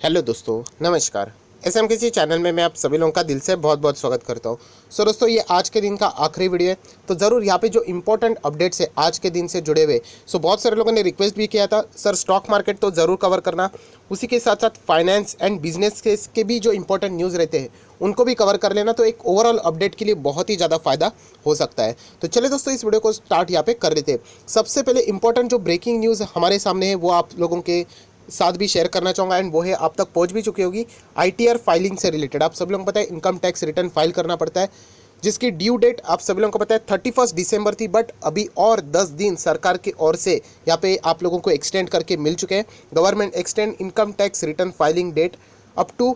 Hello दोस्तों, नमस्कार। SMKC channel में मैं आप सभी लोगों का दिल से बहुत बहुत स्वागत करता हूँ। सो दोस्तों, ये आज के दिन का आखिरी वीडियो है, तो ज़रूर यहाँ पे जो इंपॉर्टेंट अपडेट्स है आज के दिन से जुड़े हुए। सो बहुत सारे लोगों ने रिक्वेस्ट भी किया था, सर स्टॉक मार्केट तो ज़रूर कवर करना, उसी के साथ साथ फाइनेंस एंड बिजनेस के भी जो इंपॉर्टेंट न्यूज़ रहते हैं उनको भी कवर कर लेना, तो एक ओवरऑल अपडेट के लिए बहुत ही ज़्यादा फायदा हो सकता है। तो चलिए दोस्तों, इस वीडियो को स्टार्ट यहाँ पे कर लेते हैं। सबसे पहले इंपॉर्टेंट जो ब्रेकिंग न्यूज़ हमारे सामने है वो आप लोगों के साथ भी शेयर करना चाहूँगा, एंड वो है आप तक पहुँच भी चुकी होगी। आईटीआर फाइलिंग से रिलेटेड आप सभी लोगों को पता है इनकम टैक्स रिटर्न फाइल करना पड़ता है, जिसकी ड्यू डेट आप सभी लोगों को पता है 31 दिसंबर थी, बट अभी और 10 दिन सरकार की ओर से यहाँ पे आप लोगों को एक्सटेंड करके मिल चुके हैं। Government extend income tax return filing date up to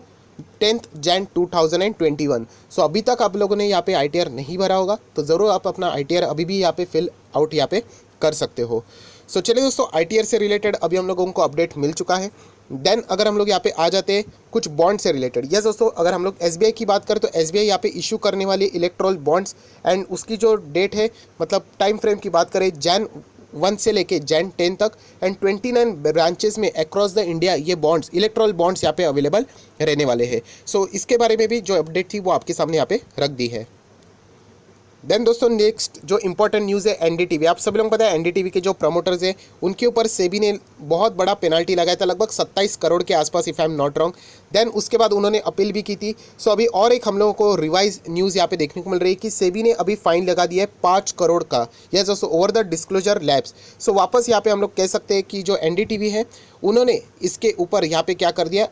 10th Jan 2021। So अभी तक आप लोगों ने यहाँ पे आईटीआर नहीं भरा होगा तो ज़रूर आप अपना आईटीआर अभी भी यहाँ पे फिल आउट यहाँ पे कर सकते हो। सो चलिए दोस्तों, आईटीआर से रिलेटेड अभी हम लोगों को अपडेट मिल चुका है। देन अगर हम लोग यहाँ पे आ जाते हैं कुछ बॉन्ड से रिलेटेड, यस दोस्तों, अगर हम लोग एसबीआई की बात करें तो एसबीआई यहाँ पे इशू करने वाली इलेक्ट्रॉल बॉन्ड्स, एंड उसकी जो डेट है मतलब टाइम फ्रेम की बात करें Jan 1 से लेके Jan 10 तक, एंड 29 ब्रांचेस में अक्रॉस द इंडिया ये बॉन्ड्स इलेक्ट्रॉल बॉन्ड्स यहाँ पे अवेलेबल रहने वाले हैं। सो इसके बारे में भी जो अपडेट थी वो आपके सामने यहाँ पे रख दी है। देन दोस्तों, नेक्स्ट जो इंपॉर्टेंट न्यूज़ है एनडीटीवी। आप सभी लोगों को पता है एनडीटीवी के जो प्रमोटर्स हैं उनके ऊपर सेबी ने बहुत बड़ा पेनल्टी लगाया था, लगभग 27 करोड़ के आसपास, if I am not wrong. Then उसके बाद उन्होंने अपील भी की थी। सो अभी और एक हम लोगों को रिवाइज न्यूज़ यहाँ पे देखने को मिल रही है कि सेबी ने अभी फाइन लगा दिया है 5 करोड़ का, यस दोस्तों, ओवर द डिस्क्लोजर लैब्स। सो वापस यहाँ पे हम लोग कह सकते हैं कि जो एनडीटीवी है उन्होंने इसके ऊपर यहाँ पे क्या कर दिया,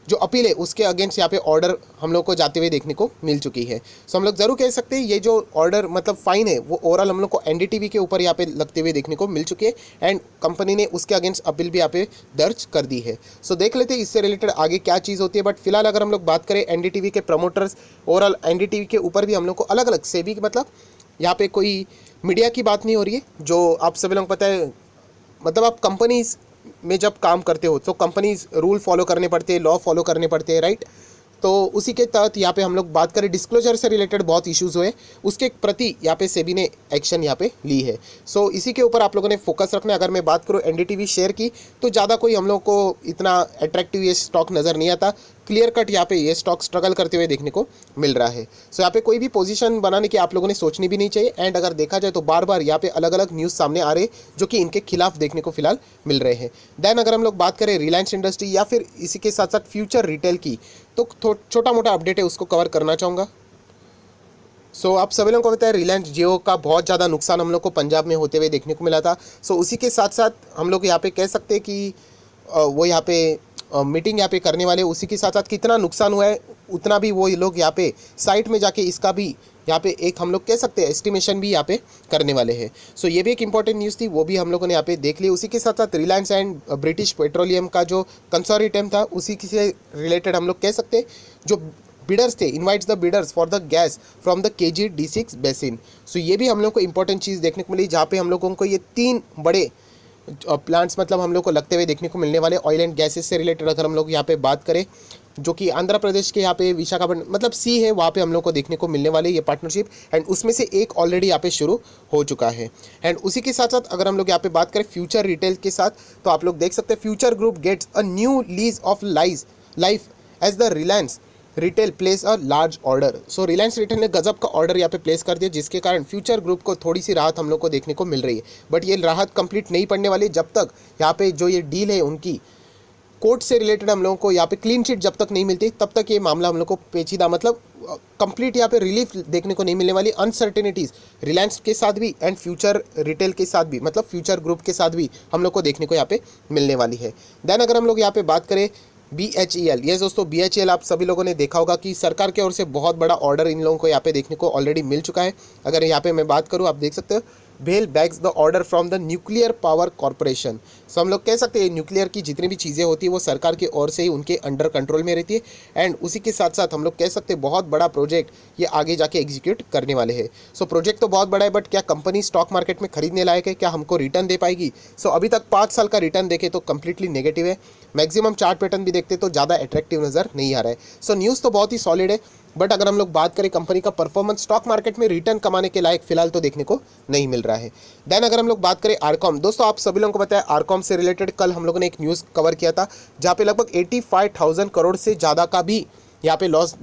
जो अपील है उसके अगेंस्ट यहाँ पे ऑर्डर हम लोग को जाते हुए देखने को मिल चुकी है। सो हम लोग ज़रूर कह सकते हैं ये जो ऑर्डर मतलब फाइन है वो ओवरऑल हम लोग को एनडीटीवी के ऊपर यहाँ पे लगते हुए देखने को मिल चुकी है, एंड कंपनी ने उसके अगेंस्ट अपील भी यहाँ पे दर्ज कर दी है। सो देख लेते हैं इससे रिलेटेड आगे क्या चीज़ होती है। बट फिलहाल अगर हम लोग बात करें एनडीटीवी के प्रमोटर्स, ओवरऑल एनडीटीवी के ऊपर भी हम लोग को अलग अलग सेबी मतलब यहाँ पे कोई मीडिया की बात नहीं हो रही है, जो आप सभी लोगों को पता है मतलब आप कंपनीज में जब काम करते हो तो कंपनीज रूल फॉलो करने पड़ते हैं, लॉ फॉलो करने पड़ते हैं, राइट। तो उसी के तहत यहाँ पे हम लोग बात करें डिस्क्लोजर से रिलेटेड बहुत इश्यूज़ हुए, उसके प्रति यहाँ पे सेबी ने एक्शन यहाँ पे ली है। सो इसी के ऊपर आप लोगों ने फोकस रखना है। अगर मैं बात करूँ एनडीटीवी शेयर की तो ज़्यादा कोई हम लोग को इतना अट्रैक्टिव ये स्टॉक नज़र नहीं आता, क्लियर कट यहाँ पे ये स्टॉक स्ट्रगल करते हुए देखने को मिल रहा है। सो यहाँ पे कोई भी पोजीशन बनाने की आप लोगों ने सोचनी भी नहीं चाहिए, एंड अगर देखा जाए तो बार बार यहाँ पे अलग अलग न्यूज़ सामने आ रहे जो कि इनके खिलाफ देखने को फिलहाल मिल रहे हैं। देन अगर हम लोग बात करें रिलायंस इंडस्ट्री या फिर इसी के साथ साथ फ्यूचर रिटेल की, तो छोटा मोटा अपडेट है उसको कवर करना चाहूँगा। सो आप सभी लोगों को पता है रिलायंस जियो का बहुत ज़्यादा नुकसान हम लोग को पंजाब में होते हुए देखने को मिला था। सो उसी के साथ साथ हम लोग यहाँ पे कह सकते हैं कि वो यहाँ पे मीटिंग यहाँ पे करने वाले, उसी के साथ साथ कितना नुकसान हुआ है उतना भी वो लोग यहाँ पे साइट में जाके इसका भी यहाँ पे एक हम लोग कह सकते हैं एस्टिमेशन भी यहाँ पे करने वाले हैं। सो ये भी एक इंपॉर्टेंट न्यूज़ थी, वो भी हम लोगों ने यहाँ पे देख ली। उसी के साथ साथ रिलायंस एंड ब्रिटिश पेट्रोलियम का जो कंसोर्टियम था उसी से रिलेटेड हम लोग कह सकते हैं जो बिडर्स थे, invites the bidders for the gas from the KG-D6 basin. So ये भी हम लोग को इंपॉर्टेंट चीज़ देखने को मिली, जहाँ पे हम लोगों को ये 3 बड़े प्लांट्स मतलब हम लोग को लगते हुए देखने को मिलने वाले ऑयल एंड गैसेस से रिलेटेड। अगर हम लोग यहाँ पे बात करें जो कि आंध्र प्रदेश के यहाँ पे विशाखापट्टनम मतलब सी है, वहाँ पे हम लोग को देखने को मिलने वाले ये पार्टनरशिप, एंड उसमें से एक ऑलरेडी यहाँ पे शुरू हो चुका है। एंड उसी के साथ साथ अगर हम लोग यहाँ पे बात करें फ्यूचर रिटेल के साथ, तो आप लोग देख सकते हैं future group gets a new lease of life as the Reliance retail place a large order. So Reliance retail ने गजब का ऑर्डर यहाँ पे प्लेस कर दिया, जिसके कारण फ्यूचर ग्रुप को थोड़ी सी राहत हम लोग को देखने को मिल रही है। बट ये राहत कंप्लीट नहीं पड़ने वाली जब तक यहाँ पे जो ये डील है उनकी कोर्ट से रिलेटेड हम लोगों को यहाँ पे क्लीन चिट जब तक नहीं मिलती तब तक ये मामला हम लोग को पेचीदा मतलब कंप्लीट यहाँ पे रिलीफ देखने को नहीं मिलने वाली। अनसर्टेनिटीज़ रिलायंस के साथ भी एंड फ्यूचर रिटेल के साथ भी मतलब फ्यूचर ग्रुप के साथ भी हम लोग को देखने को यहाँ पे मिलने वाली है। देन अगर हम लोग यहाँ पे बात करें BHEL, ये दोस्तों BHEL आप सभी लोगों ने देखा होगा कि सरकार की ओर से बहुत बड़ा ऑर्डर इन लोगों को यहाँ पे देखने को ऑलरेडी मिल चुका है। अगर यहाँ पे मैं बात करूँ, आप देख सकते हो BEL bags the order from the nuclear power corporation. So हम लोग कह सकते हैं न्यूक्लियर की जितनी भी चीज़ें होती है वो सरकार की ओर से ही उनके अंडर कंट्रोल में रहती है, एंड उसी के साथ साथ हम लोग कह सकते हैं बहुत बड़ा प्रोजेक्ट ये आगे जाके एग्जीक्यूट करने वाले हैं। सो प्रोजेक्ट तो बहुत बड़ा है, बट क्या कंपनी स्टॉक मार्केट में खरीदने लायक है, क्या हमको रिटर्न दे पाएगी? सो अभी तक 5 साल का रिटर्न देखे तो कंप्लीटली नेगेटिव है। मैक्सिमम चार्ट पैटर्न भी देखते तो ज़्यादा अट्रैक्टिव नज़र नहीं आ रहा है। सो न्यूज़ तो बहुत ही सॉलिड है, बट अगर हम लोग बात करें कंपनी का परफॉर्मेंस, स्टॉक मार्केट में रिटर्न कमाने के लायक फिलहाल तो देखने को नहीं मिल रहा है। देन अगर हम लोग बात करें आरकॉम, दोस्तों आप सभी लोगों को पता है आरकॉम से रिलेटेड कल हम लोगों ने एक न्यूज़ कवर किया था जहाँ पे लगभग 85,000 करोड़ से ज़्यादा का भी यहाँ पे लॉस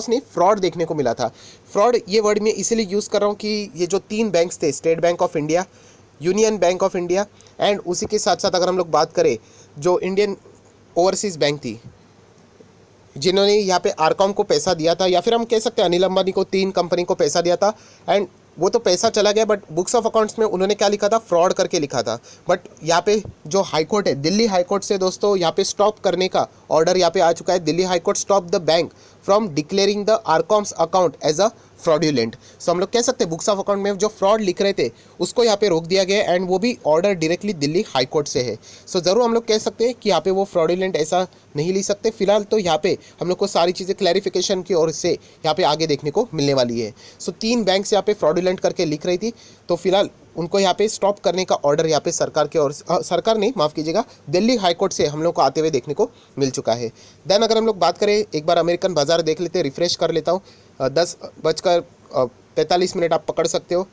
नहीं, फ्रॉड देखने को मिला था। फ्रॉड ये वर्ड मैं इसीलिए यूज़ कर रहा हूँ कि ये जो 3 बैंक्स थे, state bank of India, union bank of India and उसी के साथ साथ अगर हम लोग बात करें जो इंडियन ओवरसीज़ बैंक थी, जिन्होंने यहाँ पे आरकॉम को पैसा दिया था, या फिर हम कह सकते हैं अनिल अंबानी को 3 कंपनी को पैसा दिया था एंड वो तो पैसा चला गया, बट बुक्स ऑफ अकाउंट्स में उन्होंने क्या लिखा था, फ्रॉड करके लिखा था। बट यहाँ पे जो हाई कोर्ट है, दिल्ली हाई कोर्ट से दोस्तों यहाँ पे स्टॉप करने का ऑर्डर यहाँ पे आ चुका है। Delhi high court stop the bank from declaring the RCom's account as a fraudulent. So हम लोग कह सकते हैं बुक्स ऑफ अकाउंट में जो फ्रॉड लिख रहे थे उसको यहाँ पे रोक दिया गया एंड वो भी order directly Delhi high court से है। सो ज़रूर हम लोग कह सकते हैं कि यहाँ पे वो फ्रॉड्यूलेंट ऐसा नहीं लिख सकते। फिलहाल तो यहाँ पे हम लोग को सारी चीज़ें क्लैरिफिकेशन की ओर से यहाँ पे आगे देखने को मिलने वाली है। सो 3 बैंक्स यहाँ पे फ्रॉड्यूलेंट करके लिख रही थी, तो फिलहाल उनको यहाँ पे स्टॉप करने का ऑर्डर यहाँ पे सरकार के ओर से, सरकार नहीं माफ़ कीजिएगा, दिल्ली हाई कोर्ट से हम लोग को आते हुए देखने को मिल चुका है। देन अगर हम लोग बात करें, एक बार अमेरिकन बाजार देख लेते हैं, रिफ्रेश कर लेता हूँ। 10:45 आप पकड़ सकते हो।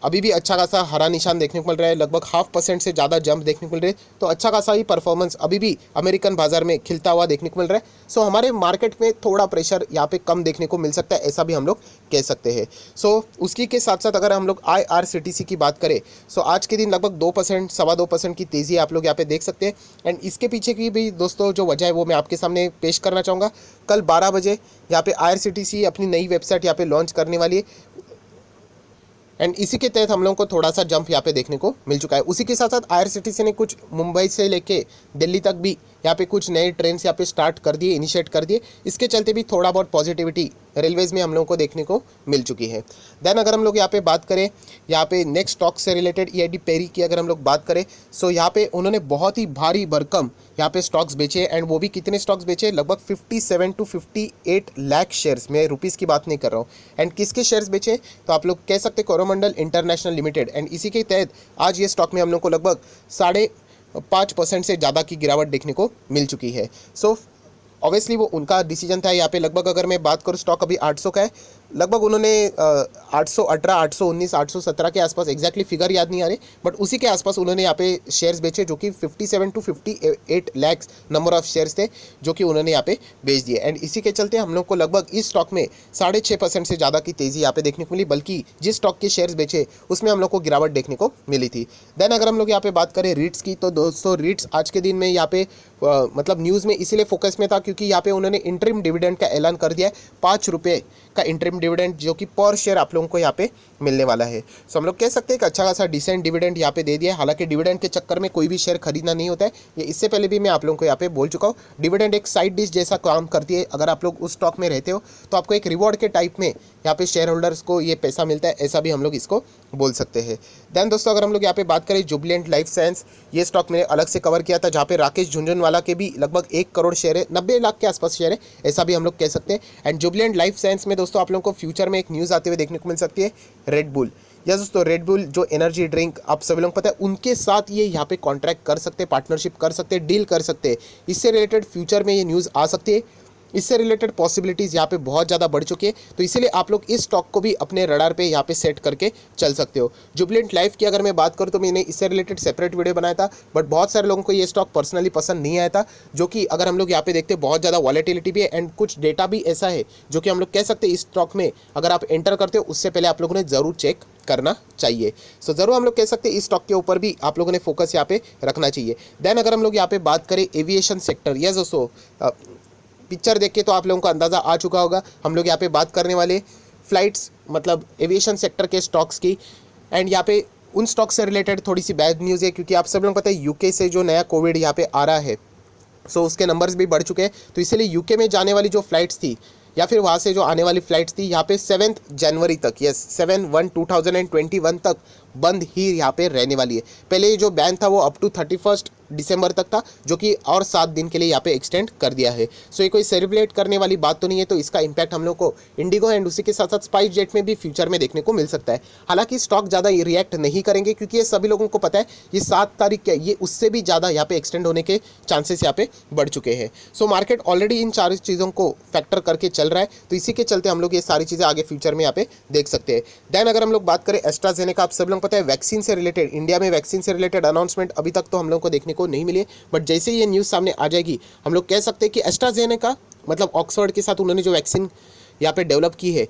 अभी भी अच्छा खासा हरा निशान देखने को मिल रहा है, लगभग 0.5% से ज़्यादा जंप देखने को मिल रही है, तो अच्छा खासा ही परफॉर्मेंस अभी भी अमेरिकन बाजार में खिलता हुआ देखने को मिल रहा है। सो हमारे मार्केट में थोड़ा प्रेशर यहाँ पे कम देखने को मिल सकता है, ऐसा भी हम लोग कह सकते हैं। सो उसकी के साथ साथ अगर हम लोग IRCTC की बात करें, सो आज के दिन लगभग 2%, 2.25% की तेज़ी आप लोग यहाँ पे देख सकते हैं। एंड इसके पीछे की भी दोस्तों जो वजह है वो मैं आपके सामने पेश करना चाहूँगा। कल 12 बजे यहाँ पे IRCTC अपनी नई वेबसाइट यहाँ पे लॉन्च करने वाली है एंड इसी के तहत हम लोगों को थोड़ा सा जंप यहाँ पे देखने को मिल चुका है। उसी के साथ साथ IRCTC ने कुछ मुंबई से लेके दिल्ली तक भी यहाँ पे कुछ नए ट्रेन यहाँ पे स्टार्ट कर दिए, इनिशिएट कर दिए। इसके चलते भी थोड़ा बहुत पॉजिटिविटी रेलवेज़ में हम लोगों को देखने को मिल चुकी है। देन अगर हम लोग यहाँ पे बात करें, यहाँ पे नेक्स्ट स्टॉक से रिलेटेड EID पेरी की अगर हम लोग बात करें, सो यहाँ पे उन्होंने बहुत ही भारी भरकम यहाँ पे स्टॉक्स बेचे एंड वो भी कितने स्टॉक्स बेचे, लगभग 57 to 58 लाख शेयर्स, मैं रुपीज़ की बात नहीं कर रहा हूँ। एंड किसके शेयर्स बेचे, तो आप लोग कह सकते कोरोमंडल इंटरनेशनल लिमिटेड, एंड इसी के तहत आज ये स्टॉक में हम लोग को लगभग 5.5% से ज़्यादा की गिरावट देखने को मिल चुकी है। सो ऑब्वियसली वो उनका डिसीजन था। यहाँ पे लगभग अगर मैं बात करूँ, स्टॉक अभी 800 का है, लगभग उन्होंने 818, 819, 817 के आसपास, एग्जैक्टली फिगर याद नहीं आ रही, बट उसी के आसपास उन्होंने यहाँ पे शेयर्स बेचे, जो कि 57 to 58 lakh number of shares थे जो कि उन्होंने यहाँ पे बेच दिए। एंड इसी के चलते हम लोग को लगभग इस स्टॉक में 6.5% से ज़्यादा की तेज़ी यहाँ पे देखने को मिली, बल्कि जिस स्टॉक के शेयर्स बेचे उसमें हम लोग को गिरावट देखने को मिली थी। देन अगर हम लोग यहाँ पे बात करें रीट्स की, तो दोस्तों रीट्स आज के दिन में यहाँ पे मतलब न्यूज़ में इसीलिए फोकस में था क्योंकि यहाँ पे उन्होंने इंटरिम डिविडेंड का ऐलान कर दिया है, 5 रुपये का इंटरिम डिविडेंड जो कि पर शेयर आप लोगों को यहाँ पे मिलने वाला है। सो हम लोग कह सकते हैं कि अच्छा खासा डिसेंट डिविडेंड यहाँ पे दे दिया है। हालांकि डिविडेंड के चक्कर में कोई भी शेयर खरीदना नहीं होता है, ये इससे पहले भी मैं आप लोगों को यहाँ पे बोल चुका हूँ। डिविडेंड एक साइड डिश जैसा काम करती है। अगर आप लोग उस स्टॉक में रहते हो तो आपको एक रिवॉर्ड के टाइप में यहाँ पे शेयर होल्डर्स को ये पैसा मिलता है, ऐसा भी हम लोग इसको बोल सकते हैं। देन दोस्तों अगर हम लोग यहाँ पे बात करें जुबिलेंट लाइफ साइंस, ये स्टॉक मैंने अलग से कवर किया था, जहाँ पे राकेश झुंझुनवाला के भी लगभग 1 करोड़ शेयर है, 90 लाख के आसपास शेयर है, ऐसा भी हम लोग कह सकते हैं। एंड जुबिलेंट लाइफ साइंस में दोस्तों आप लोगों को फ्यूचर में एक न्यूज़ आते हुए देखने को मिल सकती है, रेड बुल। यस दोस्तों, रेड बुल जो एनर्जी ड्रिंक आप सभी लोगों को पता है, उनके साथ ये यहाँ पे कॉन्ट्रैक्ट कर सकते हैं, पार्टनरशिप कर सकते हैं, डील कर सकते हैं। इससे रिलेटेड फ्यूचर में ये न्यूज़ आ सकती है, इससे रिलेटेड पॉसिबिलिटीज़ यहाँ पे बहुत ज़्यादा बढ़ चुकी है, तो इसीलिए आप लोग इस स्टॉक को भी अपने रडार पे यहाँ पे सेट करके चल सकते हो। जुबिलेंट लाइफ की अगर मैं बात करूँ तो मैंने इससे रिलेटेड सेपरेट वीडियो बनाया था, बट बहुत सारे लोगों को ये स्टॉक पर्सनली पसंद नहीं आया था, जो कि अगर हम लोग यहाँ पे देखते हैं बहुत ज़्यादा वॉलेटिलिटी भी है एंड कुछ डेटा भी ऐसा है जो कि हम लोग कह सकते हैं इस स्टॉक में अगर आप एंटर करते हो उससे पहले आप लोगों ने ज़रूर चेक करना चाहिए। सो ज़रूर हम लोग कह सकते हैं इस स्टॉक के ऊपर भी आप लोगों ने फोकस यहाँ पे रखना चाहिए। देन अगर हम लोग यहाँ पे बात करें एविएशन सेक्टर, यस दोस्तों, पिक्चर देख के तो आप लोगों को अंदाज़ा आ चुका होगा, हम लोग यहाँ पे बात करने वाले फ्लाइट्स मतलब एविएशन सेक्टर के स्टॉक्स की। एंड यहाँ पे उन स्टॉक से रिलेटेड थोड़ी सी बैड न्यूज़ है, क्योंकि आप सब लोगों को पता है यूके से जो नया कोविड यहाँ पे आ रहा है, सो उसके नंबर्स भी बढ़ चुके हैं, तो इसीलिए यूके में जाने वाली जो फ्लाइट्स थी या फिर वहाँ से जो आने वाली फ़्लाइट्स थी यहाँ पे 7 जनवरी तक, यस 7/1/2021 तक बंद ही यहाँ पे रहने वाली है। पहले ये जो बैन था वो अप टू 31 दिसंबर तक था, जो कि और 7 दिन के लिए यहाँ पे एक्सटेंड कर दिया है। सो ये कोई सेलिब्रेट करने वाली बात तो नहीं है, तो इसका इम्पैक्ट हम लोग को इंडिगो एंड उसी के साथ साथ स्पाइस जेट में भी फ्यूचर में देखने को मिल सकता है। हालांकि स्टॉक ज़्यादा रिएक्ट नहीं करेंगे, क्योंकि ये सभी लोगों को पता है ये 7 तारीख के ये उससे भी ज़्यादा यहाँ पे एक्सटेंड होने के चांसेस यहाँ पे बढ़ चुके हैं। सो मार्केट ऑलरेडी इन 4 चीज़ों को फैक्टर करके चल रहा है, तो इसी के चलते हम लोग ये सारी चीज़ें आगे फ्यूचर में यहाँ पे देख सकते हैं। देन अगर हम लोग बात करें एस्ट्राजेनेका, आप सब लोग पता है वैक्सीन से रिलेटेड, इंडिया में वैक्सीन से रिलेटेड अनाउंसमेंट अभी तक तो हम लोग को देखने को नहीं मिली है, बट जैसे ये न्यूज़ सामने आ जाएगी हम लोग कह सकते हैं कि एस्ट्राजेनेका मतलब ऑक्सफोर्ड के साथ उन्होंने जो वैक्सीन यहाँ पे डेवलप की है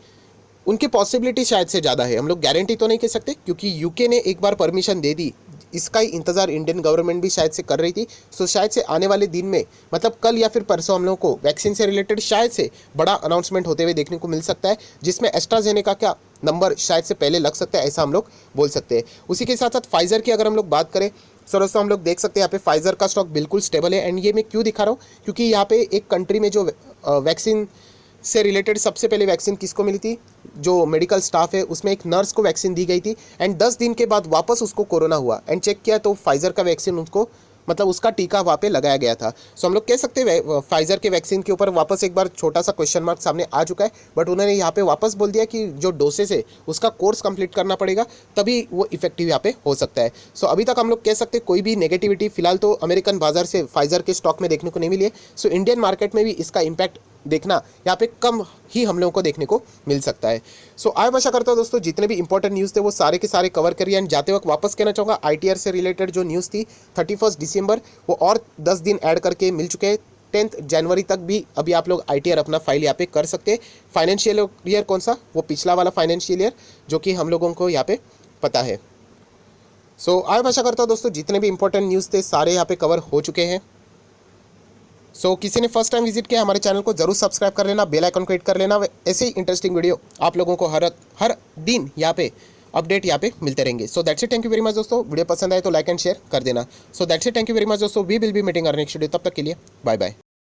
उनकी पॉसिबिलिटी शायद से ज़्यादा है। हम लोग गारंटी तो नहीं कह सकते, क्योंकि यूके ने एक बार परमिशन दे दी, इसका ही इंतज़ार इंडियन गवर्नमेंट भी शायद से कर रही थी। सो शायद से आने वाले दिन में मतलब कल या फिर परसों हम लोग को वैक्सीन से रिलेटेड शायद से बड़ा अनाउंसमेंट होते हुए देखने को मिल सकता है, जिसमें एस्ट्राजेनेका का नंबर शायद से पहले लग सकता है, ऐसा हम लोग बोल सकते हैं। उसी के साथ साथ फाइजर की अगर हम लोग बात करें सो दोस्तों हम लोग देख सकते हैं यहाँ पे फाइजर का स्टॉक बिल्कुल स्टेबल है। एंड ये मैं क्यों दिखा रहा हूँ, क्योंकि यहाँ पे एक कंट्री में जो वैक्सीन से रिलेटेड सबसे पहले वैक्सीन किसको मिली थी, जो मेडिकल स्टाफ है उसमें एक नर्स को वैक्सीन दी गई थी, एंड 10 दिन के बाद वापस उसको कोरोना हुआ, एंड चेक किया तो फाइजर का वैक्सीन उसको मतलब उसका टीका वहाँ पे लगाया गया था। सो हम लोग कह सकते हैं फाइजर के वैक्सीन के ऊपर वापस एक बार छोटा सा क्वेश्चन मार्क सामने आ चुका है, बट उन्होंने यहाँ पे वापस बोल दिया कि जो डोसेस है उसका कोर्स कंप्लीट करना पड़ेगा, तभी वो इफेक्टिव यहाँ पे हो सकता है। सो अभी तक हम लोग कह सकते हैं कोई भी नेगेटिविटी फिलहाल तो अमेरिकन बाजार से फाइजर के स्टॉक में देखने को नहीं मिली है। सो इंडियन मार्केट में भी इसका इम्पैक्ट देखना यहाँ पे कम ही हम लोगों को देखने को मिल सकता है। सो आई आशा करता हूँ दोस्तों जितने भी इंपॉर्टेंट न्यूज़ थे वो सारे के सारे कवर करिए। एंड जाते वक्त वापस कहना चाहूँगा ITR से रिलेटेड जो न्यूज़ थी 31 दिसंबर वो और 10 दिन ऐड करके मिल चुके हैं। 10 जनवरी तक भी अभी आप लोग ITR अपना फाइल यहाँ पे कर सकते हैं। फाइनेंशियल ईयर कौन सा, वो पिछला वाला फाइनेंशियल ईयर जो कि हम लोगों को यहाँ पे पता है। सो आई आशा करता हूँ दोस्तों जितने भी इंपॉर्टेंट न्यूज़ थे सारे यहाँ पे कवर हो चुके हैं। सो किसी ने फर्स्ट टाइम विजिट किया हमारे चैनल को जरूर सब्सक्राइब कर लेना, बेल आइकन को हिट कर लेना। ऐसे ही इंटरेस्टिंग वीडियो आप लोगों को हर दिन यहाँ पे अपडेट यहाँ पे मिलते रहेंगे। So that's it, thank you very much दोस्तों। वीडियो पसंद आए तो लाइक एंड शेयर कर देना। So that's it, thank you very much दोस्तों। We will be meeting our next video, तब तक के लिए बाय बाय।